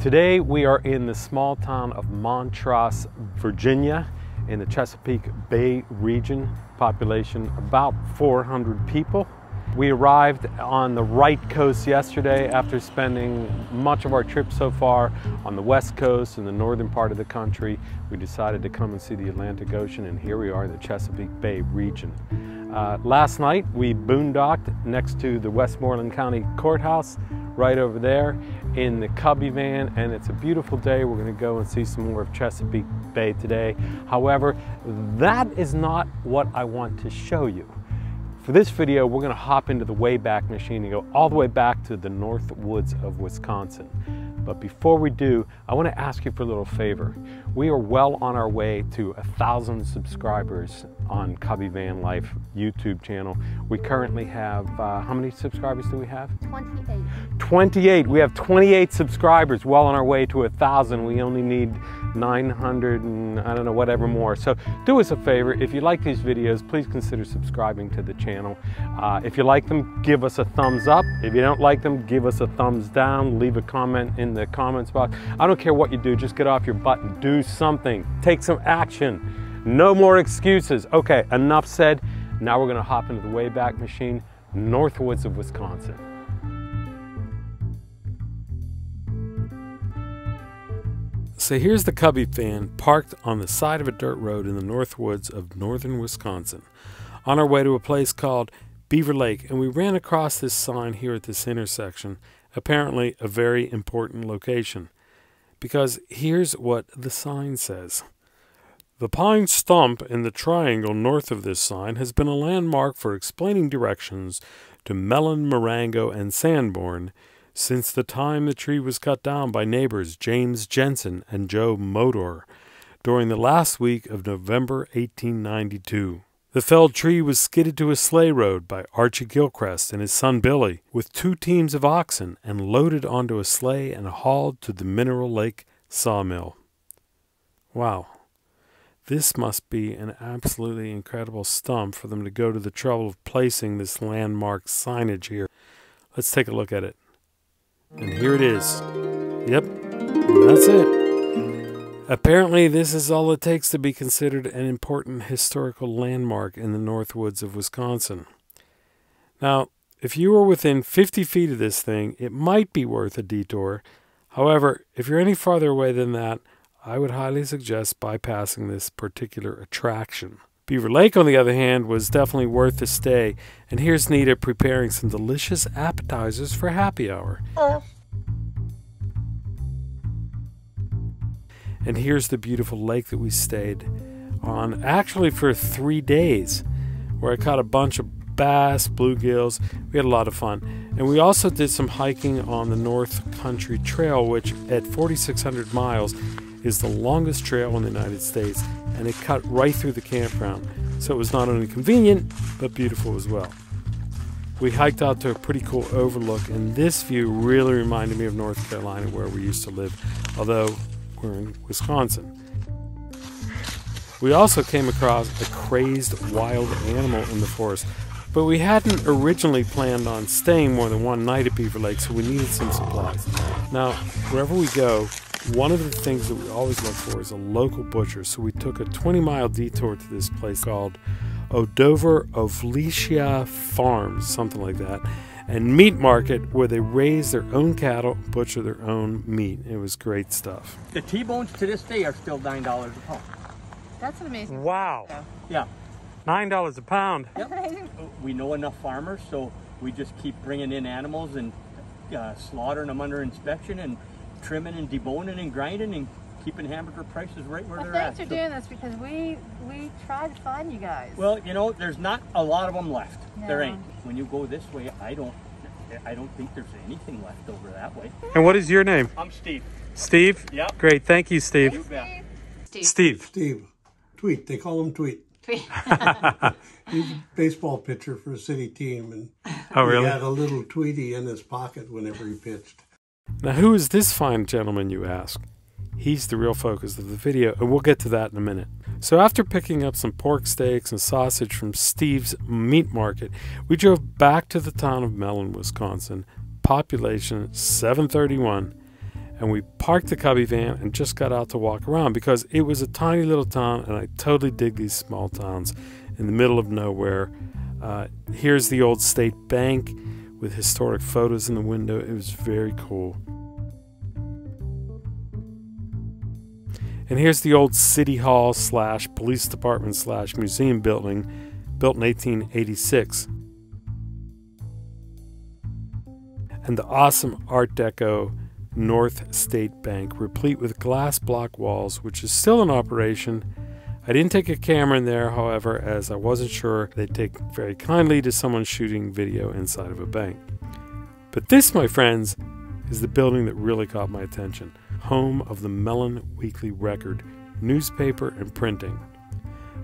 Today we are in the small town of Montrose, Virginia, in the Chesapeake Bay region. Population about 400 people. We arrived on the right coast yesterday after spending much of our trip so far on the west coast in the northern part of the country. We decided to come and see the Atlantic Ocean, and here we are in the Chesapeake Bay region. Last night we boondocked next to the Westmoreland County Courthouse right over there in the Cubby van, and it's a beautiful day. We're going to go and see some more of Chesapeake Bay today. However, that is not what I want to show you. For this video, we're going to hop into the Wayback Machine and go all the way back to the North Woods of Wisconsin. But before we do, I want to ask you for a little favor. We are well on our way to 1,000 subscribers on CubbyVanLife YouTube channel. We currently have, how many subscribers do we have? 28. 28. We have 28 subscribers, well on our way to 1,000. We only need 900 and I don't know, whatever more. So do us a favor. If you like these videos, please consider subscribing to the channel. If you like them, give us a thumbs up. If you don't like them, give us a thumbs down. Leave a comment in the comments box. I don't care what you do, just get off your butt and do something. Take some action. No more excuses. Okay, enough said. Now we're going to hop into the Wayback Machine, North Woods of Wisconsin. So here's the Cubby van parked on the side of a dirt road in the North Woods of northern Wisconsin, on our way to a place called Beaver Lake, and we ran across this sign here at this intersection, apparently a very important location, because here's what the sign says. The pine stump in the triangle north of this sign has been a landmark for explaining directions to Mellen, Marengo, and Sanborn since the time the tree was cut down by neighbors James Jensen and Joe Modor during the last week of November 1892. The felled tree was skidded to a sleigh road by Archie Gilchrist and his son Billy with 2 teams of oxen and loaded onto a sleigh and hauled to the Mineral Lake sawmill. Wow. This must be an absolutely incredible stump for them to go to the trouble of placing this landmark signage here. Let's take a look at it. And here it is. Yep, that's it. Apparently this is all it takes to be considered an important historical landmark in the North Woods of Wisconsin. Now, if you were within 50 feet of this thing, it might be worth a detour. However, if you're any farther away than that, I would highly suggest bypassing this particular attraction. Beaver Lake, on the other hand, was definitely worth the stay, and here's Nita preparing some delicious appetizers for happy hour. And here's the beautiful lake that we stayed on, actually for 3 days, where I caught a bunch of bass, bluegills. We had a lot of fun. And we also did some hiking on the North Country Trail, which at 4,600 miles is the longest trail in the United States, and it cut right through the campground. So it was not only convenient, but beautiful as well. We hiked out to a pretty cool overlook, and this view really reminded me of North Carolina, where we used to live, although we're in Wisconsin. We also came across a crazed wild animal in the forest, but we hadn't originally planned on staying more than one night at Beaver Lake, so we needed some supplies. Now, wherever we go, one of the things that we always look for is a local butcher, so we took a 20-mile detour to this place called Odover Ovlesia Farms, something like that, and meat market where they raise their own cattle, butcher their own meat. It was great stuff. The T-bones to this day are still $9 a pound. That's amazing. Wow. Yeah. $9 a pound. Yep. We know enough farmers, so we just keep bringing in animals and slaughtering them under inspection and trimming and deboning and grinding and keeping hamburger prices right where they're at. Thanks for doing this, because we tried to find you guys. Well, you know, there's not a lot of them left. No. There ain't. When you go this way, I don't think there's anything left over that way. And what is your name? I'm Steve. Steve? Yep. Great, thank you, Steve. You bet. Steve. Steve. Tweet. They call him Tweet. Tweet. He's a baseball pitcher for a city team, and Oh, really? he had a little Tweety in his pocket whenever he pitched. Now, who is this fine gentleman, you ask? He's the real focus of the video, and we'll get to that in a minute. So after picking up some pork steaks and sausage from Steve's meat market, we drove back to the town of Mellen, Wisconsin, population 731, and we parked the Cubby van and just got out to walk around because it was a tiny little town, and I totally dig these small towns in the middle of nowhere. Here's the old state bank with historic photos in the window. It was very cool. And here's the old city hall / police department / museum building, built in 1886. And the awesome Art Deco North State Bank, replete with glass block walls, which is still in operation. I didn't take a camera in there, however, as I wasn't sure they'd take very kindly to someone shooting video inside of a bank. But this, my friends, is the building that really caught my attention. Home of the Mellen Weekly Record, newspaper and printing.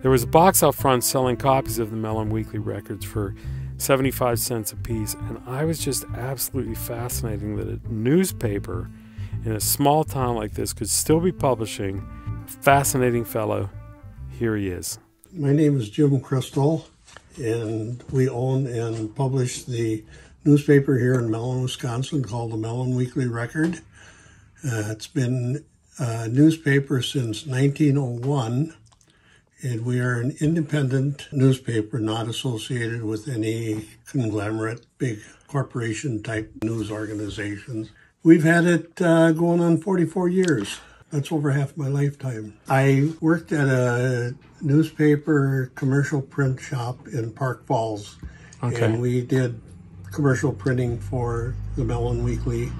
There was a box out front selling copies of the Mellen Weekly Records for 75 cents a piece, and I was just absolutely fascinated that a newspaper in a small town like this could still be publishing. Fascinating fellow. Here he is. My name is Jim Crystal, and we own and publish the newspaper here in Mellen, Wisconsin called the Mellen Weekly Record. It's been a newspaper since 1901, and we are an independent newspaper not associated with any conglomerate, big corporation type news organizations. We've had it going on 44 years. That's over half my lifetime. I worked at a newspaper commercial print shop in Park Falls, and we did commercial printing for the Mellen Weekly.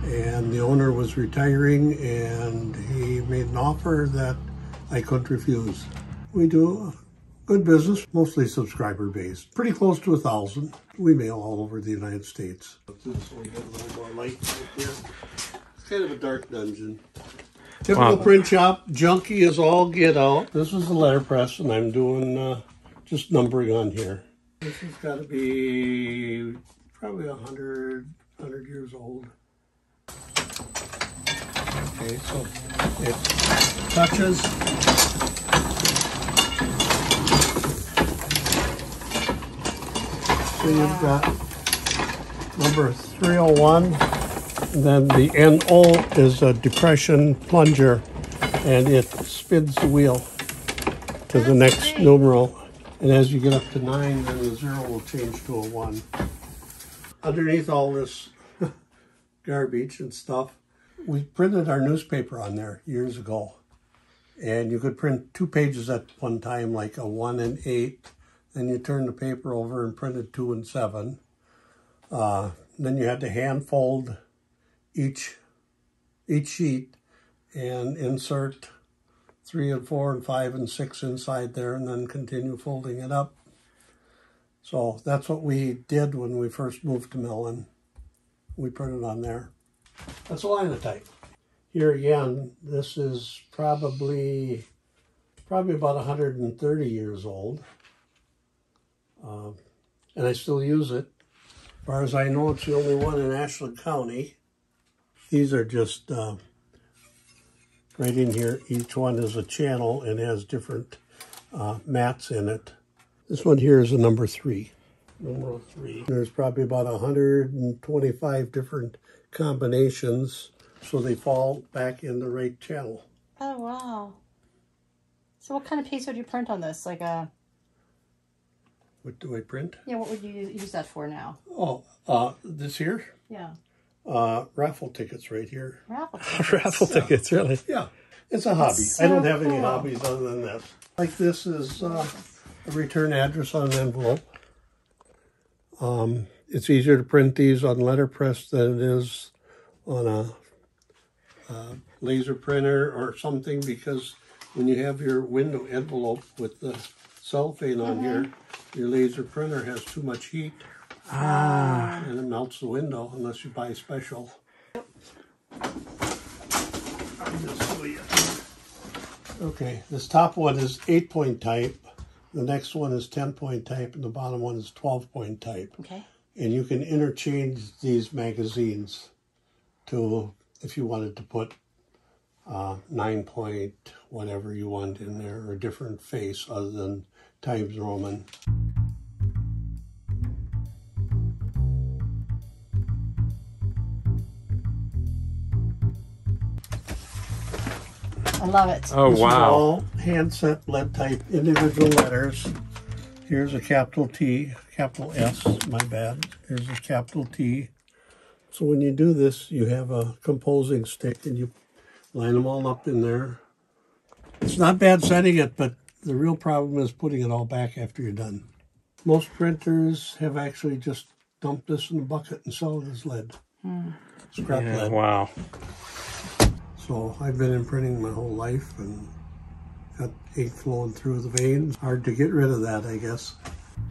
And the owner was retiring, and he made an offer that I couldn't refuse. We do good business, mostly subscriber-based, pretty close to 1,000. We mail all over the United States. So we get a little more light right here. It's kind of a dark dungeon. Typical print shop, junky as all get out. This is the letterpress, and I'm doing just numbering on here. This has got to be probably 100 years old. Okay, so it touches. So you've got number 301, and then the NO is a depression plunger, and it spins the wheel to the next numeral. And as you get up to 9, then the 0 will change to a 1. Underneath all this garbage and stuff, we printed our newspaper on there years ago. And you could print 2 pages at one time, like a 1 and 8. Then you turn the paper over and printed 2 and 7. Then you had to hand fold each sheet and insert 3 and 4 and 5 and 6 inside there, and then continue folding it up. So that's what we did when we first moved to Mellen. We printed on there. That's a linotype. Here again, this is probably about 130 years old. And I still use it. As far as I know, it's the only one in Ashland County. These are just right in here. Each one is a channel and has different mats in it. This one here is a number 3. Number 3. There's probably about 125 different combinations, so they fall back in the right channel. Oh, wow. So what kind of piece would you print on this? Like a... What do I print? Yeah, what would you use that for now? Oh, this here? Yeah. Raffle tickets right here. Raffle tickets. Raffle tickets, really? Yeah, it's a hobby. So I don't have any cool. hobbies other than this. Like this is a return address on an envelope. It's easier to print these on letterpress than it is on a laser printer or something, because when you have your window envelope with the cellophane on here, your laser printer has too much heat. And it melts the window unless you buy special. Okay, this top one is 8-point type. The next one is 10-point type, and the bottom one is 12-point type. Okay. And you can interchange these magazines to, if you wanted to put 9-point, whatever you want in there, or a different face other than Times Roman. I love it. Oh, This wow. is all hand-set lead type individual letters. Here's a capital T, capital S, my bad. Here's a capital T. So when you do this, you have a composing stick and you line them all up in there. It's not bad setting it, but the real problem is putting it all back after you're done. Most printers have actually just dumped this in a bucket and sell it as lead. Scrap lead. Wow. So I've been in printing my whole life and got ink flowing through the veins. Hard to get rid of that, I guess.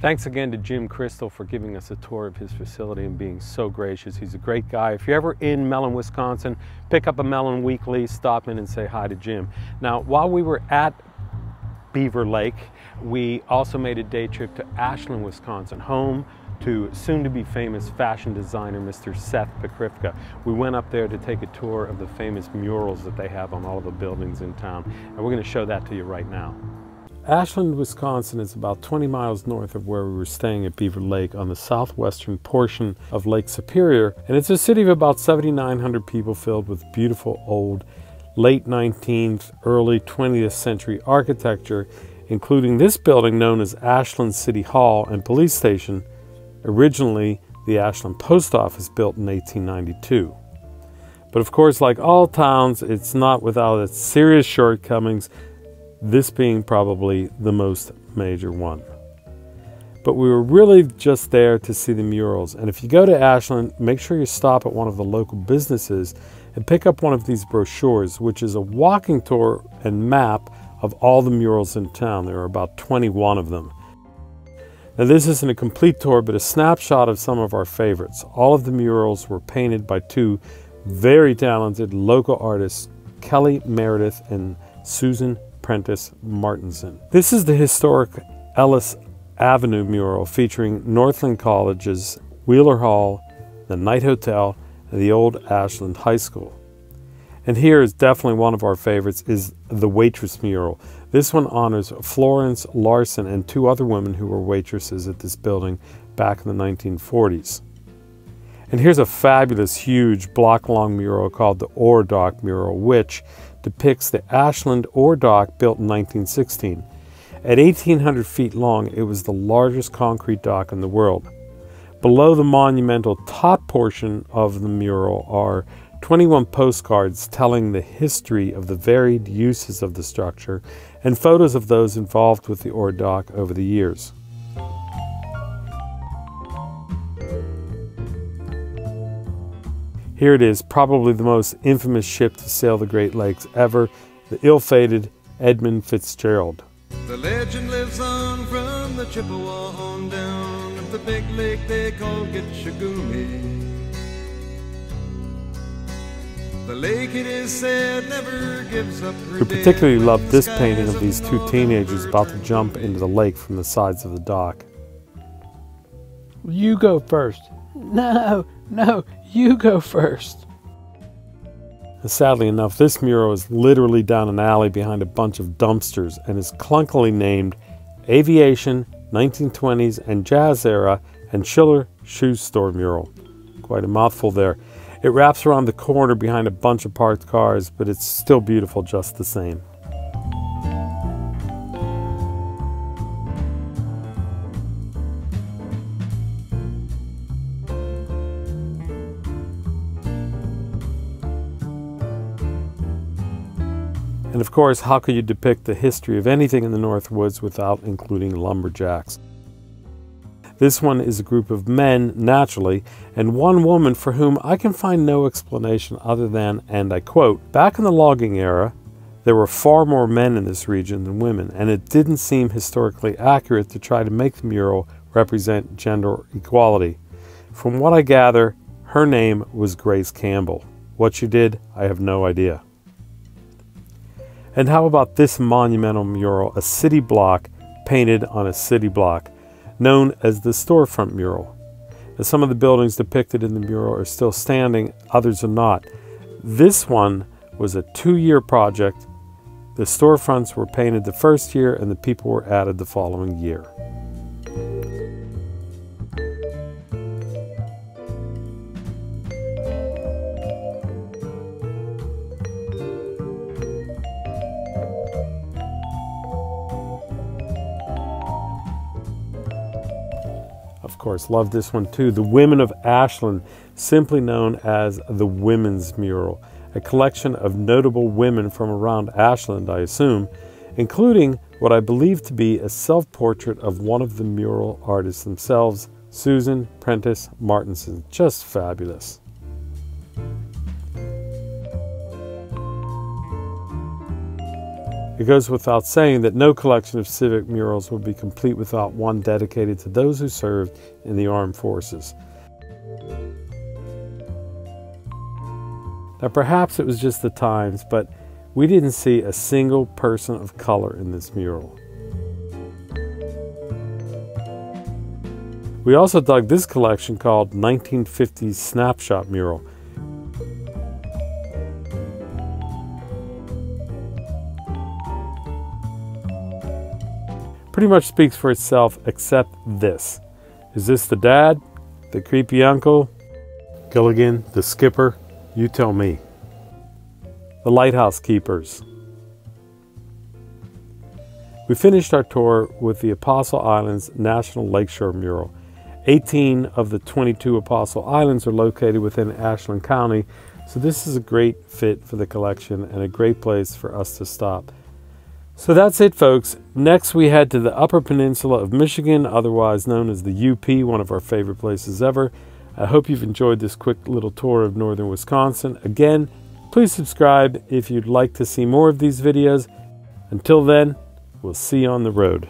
Thanks again to Jim Crystal for giving us a tour of his facility and being so gracious. He's a great guy. If you're ever in Mellen, Wisconsin, pick up a Mellen Weekly, stop in and say hi to Jim. Now, while we were at Beaver Lake, we also made a day trip to Ashland, Wisconsin, home to soon-to-be famous fashion designer Mr. Seth Pekrivka. We went up there to take a tour of the famous murals that they have on all of the buildings in town, and we're going to show that to you right now. Ashland, Wisconsin is about 20 miles north of where we were staying at Beaver Lake on the southwestern portion of Lake Superior, and it's a city of about 7,900 people filled with beautiful old late 19th, early 20th century architecture, including this building known as Ashland City Hall and Police Station, originally the Ashland Post Office, built in 1892. But of course, like all towns, it's not without its serious shortcomings, this being probably the most major one. But we were really just there to see the murals, and if you go to Ashland, make sure you stop at one of the local businesses and pick up one of these brochures, which is a walking tour and map of all the murals in town. There are about 21 of them. Now, this isn't a complete tour, but a snapshot of some of our favorites. All of the murals were painted by two very talented local artists, Kelly Meredith and Susan Prentice Martinson. This is the historic Ellis Avenue mural featuring Northen College's Wheeler Hall, the Knight Hotel, and the old Ashland High School. And here is definitely one of our favorites, is the waitress mural. This one honors Florence Larson and two other women who were waitresses at this building back in the 1940s. And here's a fabulous, huge, block-long mural called the Ore Dock mural, which depicts the Ashland ore dock built in 1916. At 1,800 feet long, it was the largest concrete dock in the world. Below the monumental top portion of the mural are 21 postcards telling the history of the varied uses of the structure and photos of those involved with the ore dock over the years. Here it is, probably the most infamous ship to sail the Great Lakes ever, the ill-fated Edmund Fitzgerald. The legend lives on from the Chippewa on down of the big lake they call Gitchagumi. The lake, it is said, never gives up her We particularly love this painting of these two teenagers about to jump into the lake from the sides of the dock. You go first. No, you go first. And sadly enough, this mural is literally down an alley behind a bunch of dumpsters and is clunkily named Aviation, 1920s and Jazz Era, and Schiller Shoe Store Mural. Quite a mouthful there. It wraps around the corner behind a bunch of parked cars, but it's still beautiful just the same. And of course, how could you depict the history of anything in the North Woods without including lumberjacks? This one is a group of men, naturally, and one woman for whom I can find no explanation other than, and I quote, "Back in the logging era, there were far more men in this region than women, and it didn't seem historically accurate to try to make the mural represent gender equality. From what I gather, her name was Grace Campbell. What she did, I have no idea." And how about this monumental mural, a city block painted on a city block, known as the storefront mural. Now, some of the buildings depicted in the mural are still standing, others are not. This one was a 2-year project. The storefronts were painted the first year and the people were added the following year. of course, love this one too. The Women of Ashland, simply known as the Women's Mural. A collection of notable women from around Ashland, I assume, including what I believe to be a self-portrait of one of the mural artists themselves, Susan Prentice Martinson. Just fabulous. It goes without saying that no collection of civic murals would be complete without one dedicated to those who served in the armed forces. Now perhaps it was just the times, but we didn't see a single person of color in this mural. We also dug this collection called 1950s Snapshot Mural. Pretty much speaks for itself, except this. Is this the dad? The creepy uncle? Gilligan? The skipper? You tell me. The Lighthouse Keepers. We finished our tour with the Apostle Islands National Lakeshore Mural. 18 of the 22 Apostle Islands are located within Ashland County, so this is a great fit for the collection and a great place for us to stop. So that's it, folks. Next we head to the Upper Peninsula of Michigan, otherwise known as the UP, one of our favorite places ever. I hope you've enjoyed this quick little tour of northern Wisconsin. Again, please subscribe if you'd like to see more of these videos. Until then, we'll see you on the road.